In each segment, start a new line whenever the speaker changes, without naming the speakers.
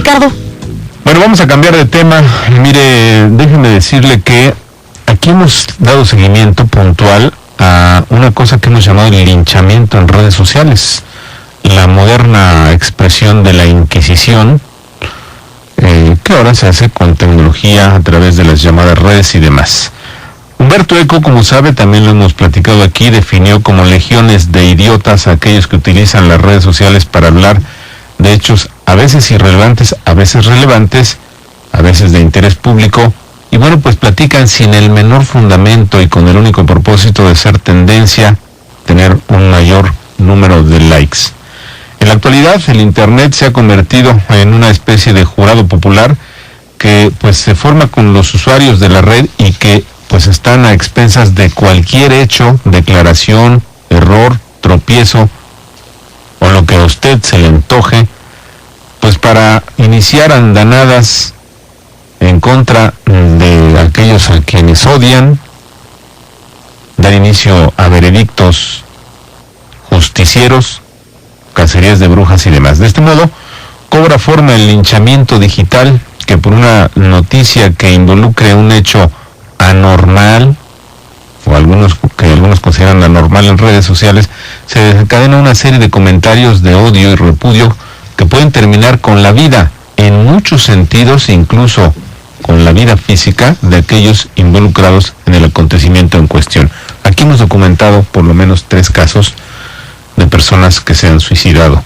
Ricardo.
Bueno, vamos a cambiar de tema. Mire, déjeme decirle que aquí hemos dado seguimiento puntual a una cosa que hemos llamado el linchamiento en redes sociales, la moderna expresión de la Inquisición, que ahora se hace con tecnología a través de las llamadas redes y demás. Humberto Eco, como sabe, también lo hemos platicado aquí, definió como legiones de idiotas a aquellos que utilizan las redes sociales para hablar de hechos a veces irrelevantes, a veces relevantes, a veces de interés público, y bueno, pues platican sin el menor fundamento y con el único propósito de ser tendencia, tener un mayor número de likes. En la actualidad, el Internet se ha convertido en una especie de jurado popular que pues se forma con los usuarios de la red y que pues están a expensas de cualquier hecho, declaración, error, tropiezo o lo que a usted se le antoje, pues para iniciar andanadas en contra de aquellos a quienes odian, dar inicio a veredictos justicieros, cacerías de brujas y demás. De este modo, cobra forma el linchamiento digital que por una noticia que involucre un hecho anormal, o algunos consideran anormal en redes sociales, se desencadena una serie de comentarios de odio y repudio que pueden terminar con la vida, en muchos sentidos, incluso con la vida física de aquellos involucrados en el acontecimiento en cuestión. Aquí hemos documentado por lo menos 3 casos de personas que se han suicidado.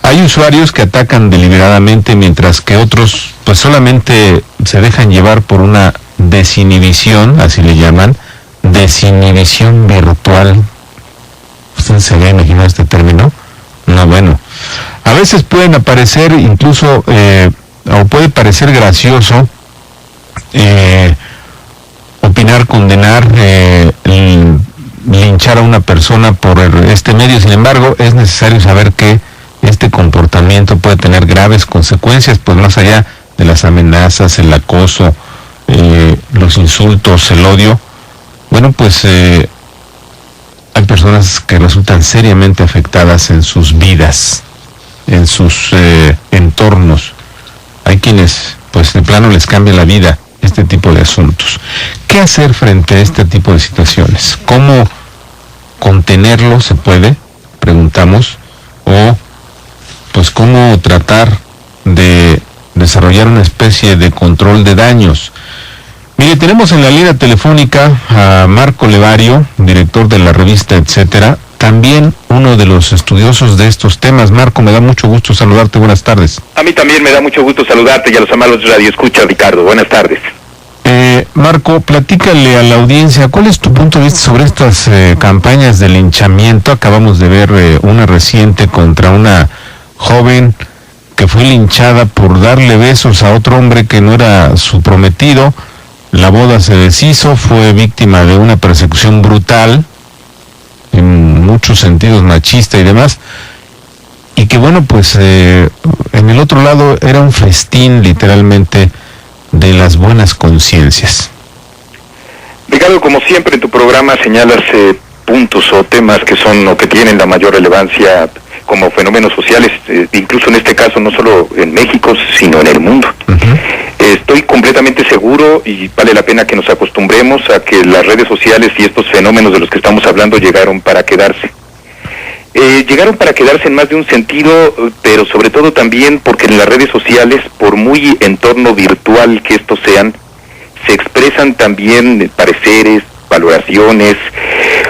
Hay usuarios que atacan deliberadamente, mientras que otros pues solamente se dejan llevar por una desinhibición, así le llaman, desinhibición virtual. ¿Usted se había imaginado este término? No, bueno. A veces pueden aparecer incluso, o puede parecer gracioso, opinar, condenar, linchar a una persona por este medio. Sin embargo, es necesario saber que este comportamiento puede tener graves consecuencias, pues más allá de las amenazas, el acoso, los insultos, el odio. Bueno, pues hay personas que resultan seriamente afectadas en sus vidas, en sus entornos. Hay quienes, pues de plano les cambia la vida este tipo de asuntos. ¿Qué hacer frente a este tipo de situaciones? ¿Cómo contenerlo? ¿Se puede? Preguntamos. O, pues, ¿cómo tratar de desarrollar una especie de control de daños? Mire, tenemos en la línea telefónica a Marco Levario, director de la revista Etcétera, también uno de los estudiosos de estos temas. Marco, me da mucho gusto saludarte, buenas tardes.
A mí también me da mucho gusto saludarte y a los amables radioescuchas, Ricardo, buenas tardes.
Marco, platícale a la audiencia, ¿cuál es tu punto de vista sobre estas campañas de linchamiento? Acabamos de ver una reciente contra una joven que fue linchada por darle besos a otro hombre que no era su prometido. La boda se deshizo, fue víctima de una persecución brutal, en muchos sentidos machista y demás, y que bueno, pues en el otro lado era un festín literalmente de las buenas conciencias.
Ricardo, como siempre en tu programa señalas puntos o temas que son o que tienen la mayor relevancia como fenómenos sociales, incluso en este caso no solo en México, sino en el mundo. Estoy completamente seguro y vale la pena que nos acostumbremos a que las redes sociales y estos fenómenos de los que estamos hablando llegaron para quedarse. Llegaron para quedarse en más de un sentido, pero sobre todo también porque en las redes sociales, por muy entorno virtual que estos sean, se expresan también pareceres, valoraciones,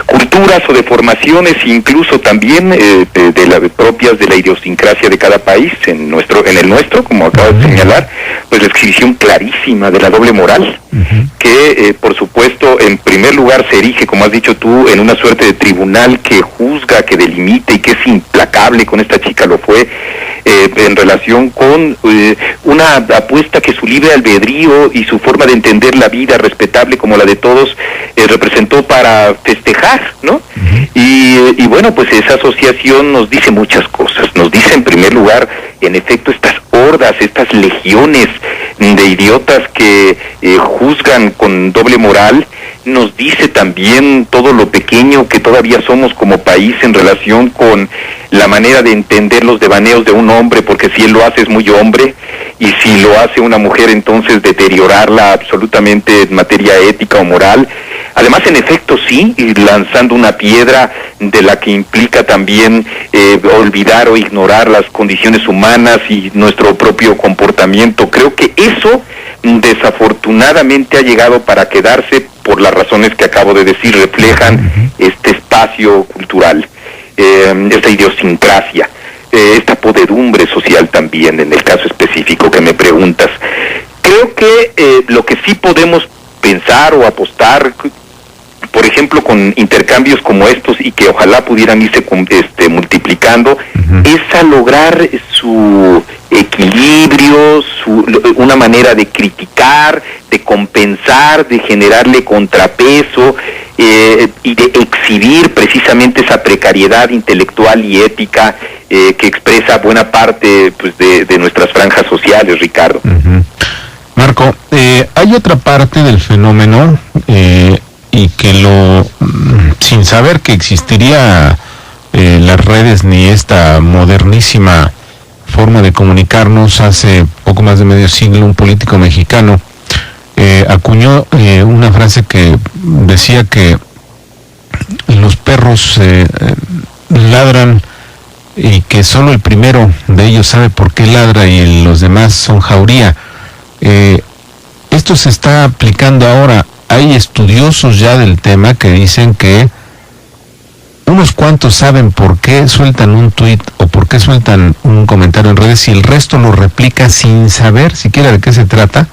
culturas o deformaciones, incluso también de las propias de la idiosincrasia de cada país. En el nuestro, como acabas de señalar, pues la exhibición clarísima de la doble moral, que por supuesto en primer lugar se erige, como has dicho tú, en una suerte de tribunal que juzga, que delimita y que es implacable. Con esta chica lo fue, en relación con una apuesta que su libre albedrío y su forma de entender la vida respetable como la de todos representó para festejar, ¿no? Y bueno, pues esa asociación nos dice muchas cosas. Nos dice en primer lugar, en efecto, estas hordas, estas legiones de idiotas que juzgan con doble moral. Nos dice también todo lo pequeño que todavía somos como país en relación con la manera de entender los devaneos de un hombre, porque si él lo hace es muy hombre, y si lo hace una mujer, entonces deteriorarla absolutamente en materia ética o moral. Además, en efecto, sí, lanzando una piedra de la que implica también olvidar o ignorar las condiciones humanas y nuestro propio comportamiento. Creo que eso desafortunadamente ha llegado para quedarse por las razones que acabo de decir, reflejan este espacio cultural, esta idiosincrasia, esta podedumbre social también, en el caso específico que me preguntas. Creo que lo que sí podemos pensar o apostar, por ejemplo, con intercambios como estos y que ojalá pudieran irse multiplicando, es a lograr su equilibrio, una manera de criticar, de compensar, de generarle contrapeso y de exhibir precisamente esa precariedad intelectual y ética que expresa buena parte pues, de nuestras franjas sociales, Ricardo.
Marco, hay otra parte del fenómeno y que sin saber que existiría las redes ni esta modernísima forma de comunicarnos, hace poco más de medio siglo un político mexicano acuñó una frase que decía que los perros ladran y que solo el primero de ellos sabe por qué ladra y los demás son jauría. Esto se está aplicando ahora. Hay estudiosos ya del tema que dicen que unos cuantos saben por qué sueltan un tuit o por qué sueltan un comentario en redes y el resto lo replica sin saber siquiera de qué se trata,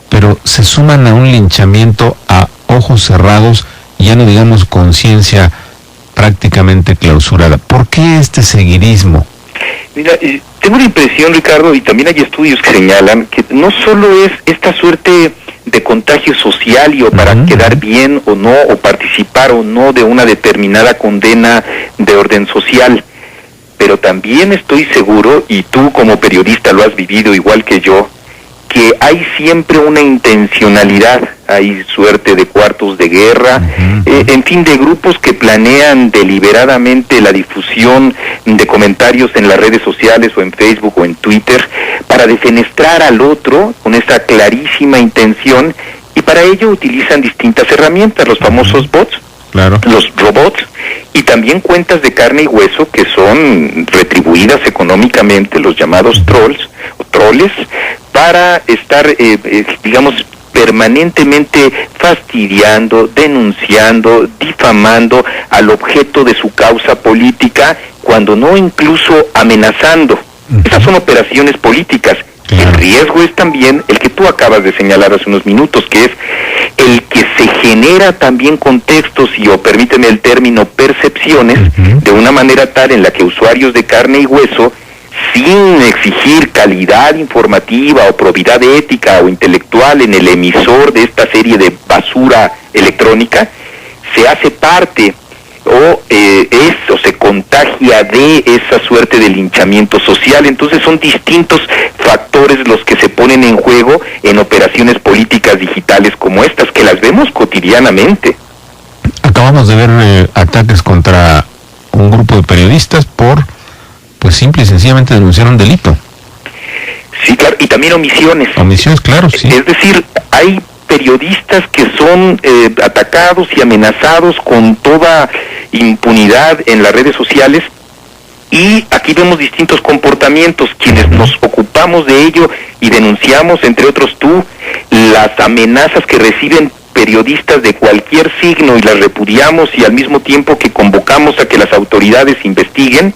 pero se suman a un linchamiento a ojos cerrados, ya no digamos conciencia prácticamente clausurada. ¿Por qué este seguidismo?
Mira, tengo la impresión, Ricardo, y también hay estudios que señalan que no solo es esta suerte de contagio social y o para quedar bien o no, o participar o no de una determinada condena de orden social, pero también estoy seguro, y tú como periodista lo has vivido igual que yo, que hay siempre una intencionalidad, hay suerte de cuartos de guerra, en fin, de grupos que planean deliberadamente la difusión de comentarios en las redes sociales o en Facebook o en Twitter para defenestrar al otro con esa clarísima intención, y para ello utilizan distintas herramientas, los famosos bots, los robots, y también cuentas de carne y hueso que son retribuidas económicamente, los llamados trolls o troles, para estar, digamos, permanentemente fastidiando, denunciando, difamando al objeto de su causa política, cuando no incluso amenazando. Esas son operaciones políticas. El riesgo es también el que tú acabas de señalar hace unos minutos, que es el que se genera también contextos y, o permíteme el término, percepciones, de una manera tal en la que usuarios de carne y hueso, sin exigir calidad informativa o probidad ética o intelectual en el emisor de esta serie de basura electrónica, se hace parte o se contagia de esa suerte de linchamiento social. Entonces son distintos factores los que se ponen en juego en operaciones políticas digitales como estas, que las vemos cotidianamente.
Acabamos de ver ataques contra un grupo de periodistas por, pues simple y sencillamente denunciar un delito.
Sí, claro, y también omisiones.
Omisiones, claro, sí.
Es decir, hay periodistas que son atacados y amenazados con toda impunidad en las redes sociales, y aquí vemos distintos comportamientos. Quienes nos ocupamos de ello y denunciamos, entre otros tú, las amenazas que reciben periodistas de cualquier signo y las repudiamos, y al mismo tiempo que convocamos a que las autoridades investiguen,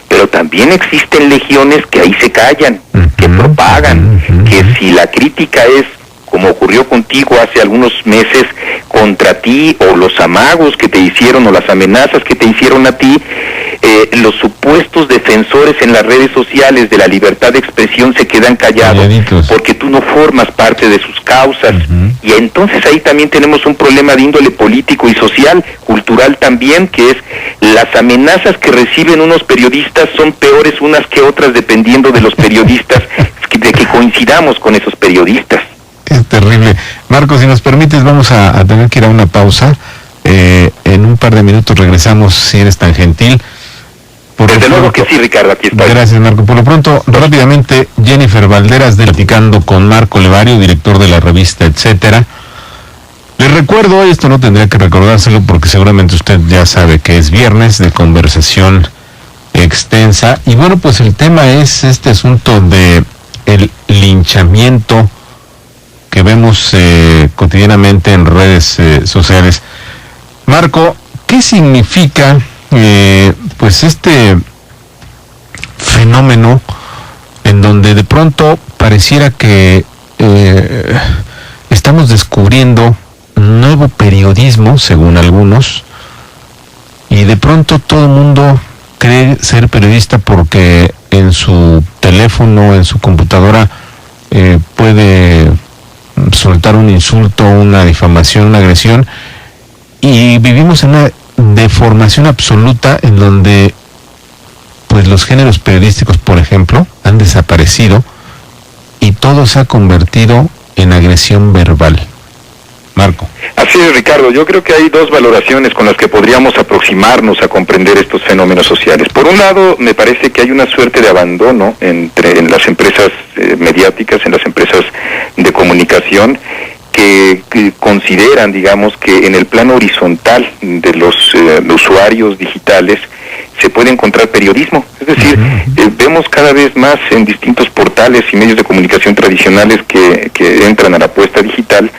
pero también existen legiones que ahí se callan, que propagan, que si la crítica es, como ocurrió contigo hace algunos meses, contra ti, o los amagos que te hicieron, o las amenazas que te hicieron a ti, los supuestos defensores en las redes sociales de la libertad de expresión se quedan callados porque tú no formas parte de sus causas. Y entonces ahí también tenemos un problema de índole político y social, cultural también, que es las amenazas que reciben unos periodistas son peores unas que otras dependiendo de los periodistas, de que coincidamos con esos periodistas.
Es terrible. Marco, si nos permites, vamos a tener que ir a una pausa. En un par de minutos regresamos, si eres tan gentil.
Desde luego que sí, Ricardo, aquí estoy.
Gracias, Marco. Por lo pronto, rápidamente, Jennifer Valderas, platicando con Marco Levario, director de la revista Etcétera. Les recuerdo, esto no tendría que recordárselo porque seguramente usted ya sabe que es viernes de conversación extensa. Y bueno, pues el tema es este asunto de el linchamiento que vemos cotidianamente en redes sociales. Marco, ¿qué significa pues este fenómeno en donde de pronto pareciera que estamos descubriendo nuevo periodismo, según algunos, y de pronto todo el mundo cree ser periodista porque en su teléfono, en su computadora, puede soltar un insulto, una difamación, una agresión, y vivimos en una deformación absoluta en donde pues los géneros periodísticos, por ejemplo, han desaparecido y todo se ha convertido en agresión verbal. Marco.
Así es, Ricardo. Yo creo que hay dos valoraciones con las que podríamos aproximarnos a comprender estos fenómenos sociales. Por un lado, me parece que hay una suerte de abandono en las empresas mediáticas, en las empresas de comunicación, que consideran, digamos, que en el plano horizontal de los usuarios digitales se puede encontrar periodismo. Es decir, vemos cada vez más en distintos portales y medios de comunicación tradicionales que entran a la apuesta digital,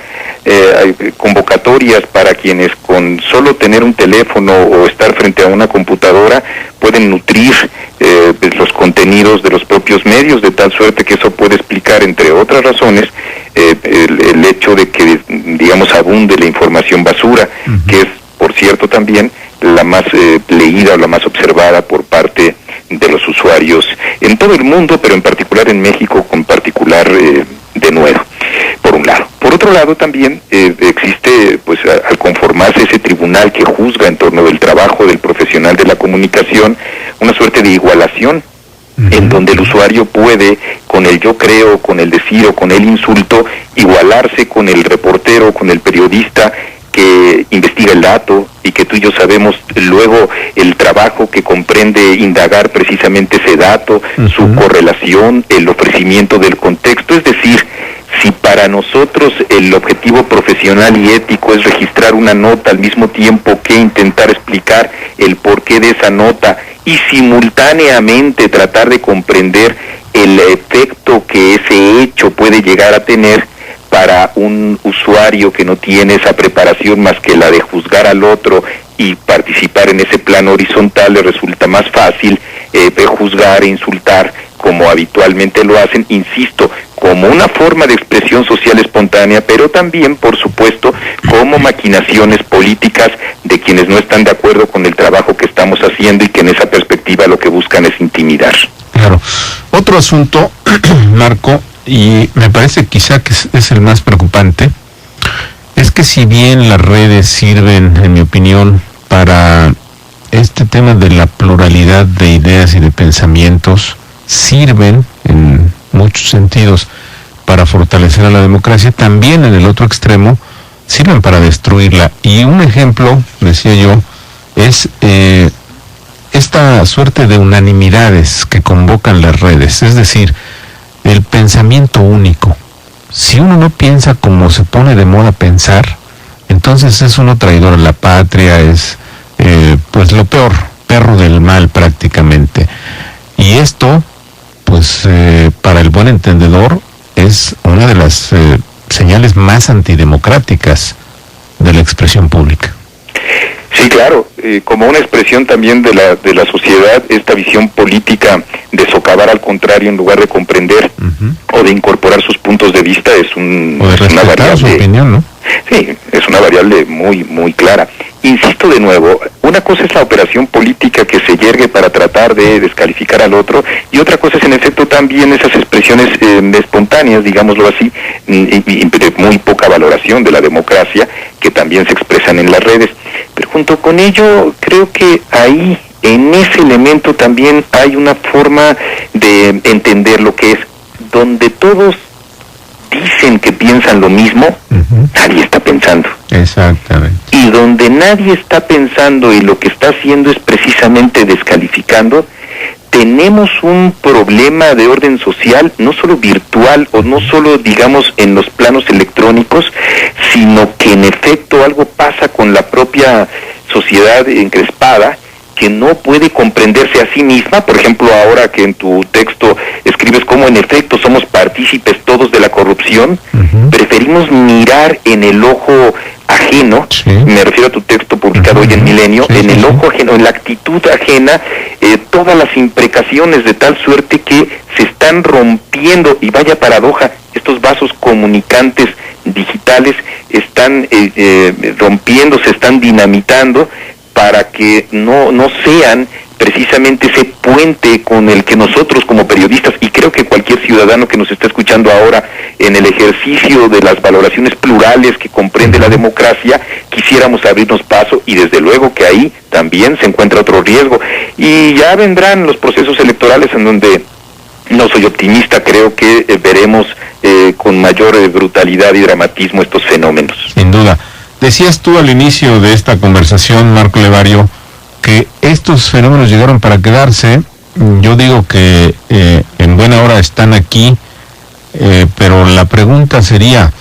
hay convocatorias para quienes con solo tener un teléfono o estar frente a una computadora pueden nutrir los contenidos de los propios medios, de tal suerte que eso puede explicar, entre otras razones, el hecho de que, digamos, abunde la información basura, que es, por cierto, también la más leída o la más observada por parte de los usuarios en todo el mundo, pero en particular en México con particular denuedo, por un lado. Por otro lado, también existe, pues, al conformarse ese tribunal que juzga en torno del trabajo del profesional de la comunicación, una suerte de igualación, en donde el usuario puede, con el yo creo, con el decir o con el insulto, igualarse con el reportero, con el periodista que investiga el dato y que tú y yo sabemos luego el trabajo que comprende indagar precisamente ese dato, su correlación, el ofrecimiento del contexto. Es decir, si para nosotros el objetivo profesional y ético es registrar una nota al mismo tiempo que intentar explicar el porqué de esa nota y simultáneamente tratar de comprender el efecto que ese hecho puede llegar a tener para un usuario que no tiene esa preparación más que la de juzgar al otro y participar en ese plano horizontal, le resulta más fácil juzgar e insultar como habitualmente lo hacen, insisto, como una forma de expresión social espontánea, pero también, por supuesto, como maquinaciones políticas de quienes no están de acuerdo con el trabajo que estamos haciendo y que en esa perspectiva lo que buscan es intimidar.
Claro. Otro asunto, Marco, y me parece quizá que es el más preocupante, es que si bien las redes sirven, en mi opinión, para este tema de la pluralidad de ideas y de pensamientos, sirven en muchos sentidos para fortalecer a la democracia, también en el otro extremo sirven para destruirla. Y un ejemplo, decía yo, es esta suerte de unanimidades que convocan las redes, es decir, el pensamiento único. Si uno no piensa como se pone de moda pensar, entonces es uno traidor a la patria, es pues lo peor, perro del mal prácticamente. Y esto, pues para el buen entendedor, es una de las señales más antidemocráticas de la expresión pública.
Sí, claro, como una expresión también de la sociedad, esta visión política de socavar al contrario en lugar de comprender o de incorporar sus puntos de vista es una variable,
su opinión, ¿no?
Sí, es una variable muy, muy clara. Insisto de nuevo, una cosa es la operación política que se yergue para tratar de descalificar al otro, y otra cosa es en efecto también esas expresiones espontáneas, digámoslo así, y de muy poca valoración de la democracia, que también se expresan en las redes. Pero junto con ello, creo que ahí, en ese elemento también hay una forma de entender lo que es, donde todos dicen que piensan lo mismo, nadie está pensando.
Exactamente.
y donde nadie está pensando y lo que está haciendo es precisamente descalificando, tenemos un problema de orden social, no solo virtual o no solo, digamos, en los planos electrónicos, sino que en efecto algo pasa con la propia sociedad encrespada, que no puede comprenderse a sí misma. Por ejemplo, ahora que en tu texto escribes cómo en efecto somos partícipes todos de la corrupción, preferimos mirar en el ojo ajeno, me refiero a tu texto publicado hoy en Milenio, en el ojo ajeno, en la actitud ajena, todas las imprecaciones, de tal suerte que se están rompiendo, y vaya paradoja, estos vasos comunicantes digitales están rompiendo, se están dinamitando, para que no sean precisamente ese puente con el que nosotros como periodistas, y creo que cualquier ciudadano que nos está escuchando ahora en el ejercicio de las valoraciones plurales que comprende la democracia, quisiéramos abrirnos paso, y desde luego que ahí también se encuentra otro riesgo. Y ya vendrán los procesos electorales en donde no soy optimista, creo que veremos con mayor brutalidad y dramatismo estos fenómenos.
Sin duda. Decías tú al inicio de esta conversación, Marco Levario, que estos fenómenos llegaron para quedarse. Yo digo que en buena hora están aquí, pero la pregunta sería,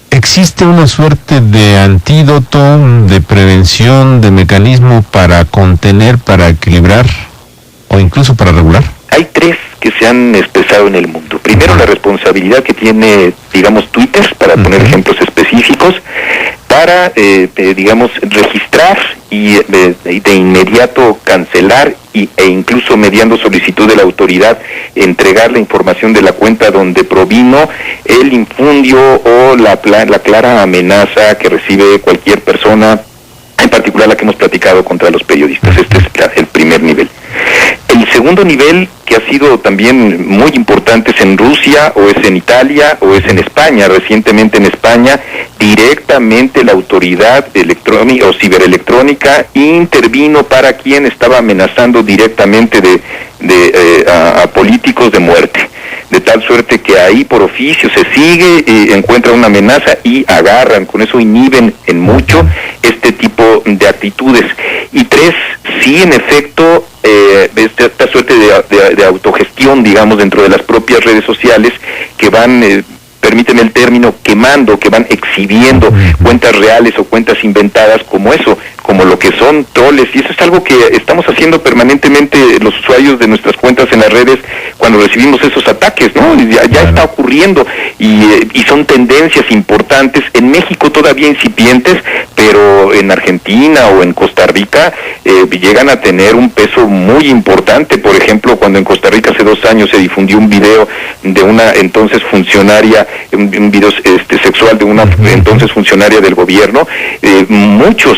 ¿existe una suerte de antídoto, de prevención, de mecanismo para contener, para equilibrar o incluso para regular?
Hay tres que se han expresado en el mundo. Primero, la responsabilidad que tiene, digamos, Twitter, para poner ejemplos específicos, para, digamos, registrar y de inmediato cancelar e incluso mediando solicitud de la autoridad, entregar la información de la cuenta donde provino el infundio o la clara amenaza que recibe cualquier persona, en particular la que hemos platicado contra los periodistas. Este es el primer nivel. El segundo nivel, que ha sido también muy importante, es en Rusia, o es en Italia, o es en España. Recientemente en España, directamente la autoridad electrónica o ciberelectrónica intervino para quien estaba amenazando directamente a políticos de muerte. De tal suerte que ahí por oficio se sigue, encuentra una amenaza y agarran, con eso inhiben en mucho este tipo de actitudes. Y tres, sí, en efecto, esta suerte de autogestión, digamos, dentro de las propias redes sociales, que van, permíteme el término, quemando, que van exhibiendo cuentas reales o cuentas inventadas como eso, como lo que son troles, y eso es algo que estamos haciendo permanentemente los usuarios de nuestras cuentas en las redes cuando recibimos esos ataques, ¿no? Ya está ocurriendo, y son tendencias importantes, en México todavía incipientes, pero en Argentina o en Costa Rica llegan a tener un peso muy importante. Por ejemplo, cuando en Costa Rica hace 2 años se difundió un video de una entonces funcionaria, un video sexual de una entonces funcionaria del gobierno, muchos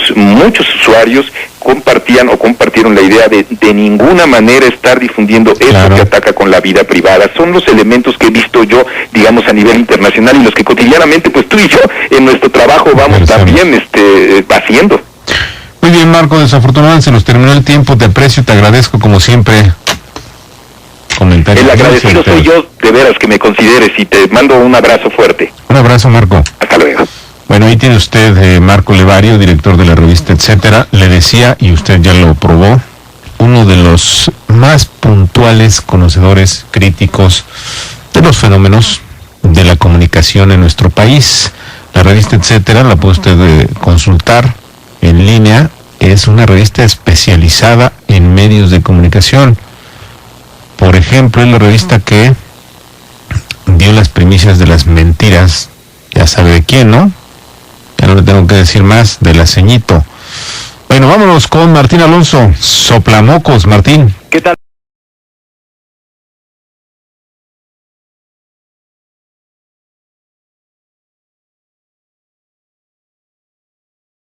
usuarios compartieron la idea de ninguna manera estar difundiendo eso que ataca con la vida privada. Son los elementos que he visto yo, digamos, a nivel internacional, y los que cotidianamente, pues tú y yo, en nuestro trabajo vamos también haciendo.
Muy bien, Marco, desafortunadamente se nos terminó el tiempo. Te aprecio, te agradezco como siempre. Comentarios.
El agradecido soy yo, de veras, que me consideres, y te mando un abrazo fuerte.
Un abrazo, Marco.
Hasta luego.
Bueno, ahí tiene usted Marco Levario, director de la revista Etcétera. Le decía, y usted ya lo probó, uno de los más puntuales conocedores críticos de los fenómenos de la comunicación en nuestro país. La revista Etcétera la puede usted consultar en línea. Es una revista especializada en medios de comunicación. Por ejemplo, es la revista que dio las primicias de las mentiras, ya sabe de quién, ¿no? Ya no le tengo que decir más, de la Ceñito. Bueno, vámonos con Martín Alonso, Soplamocos. Martín.
¿Qué tal?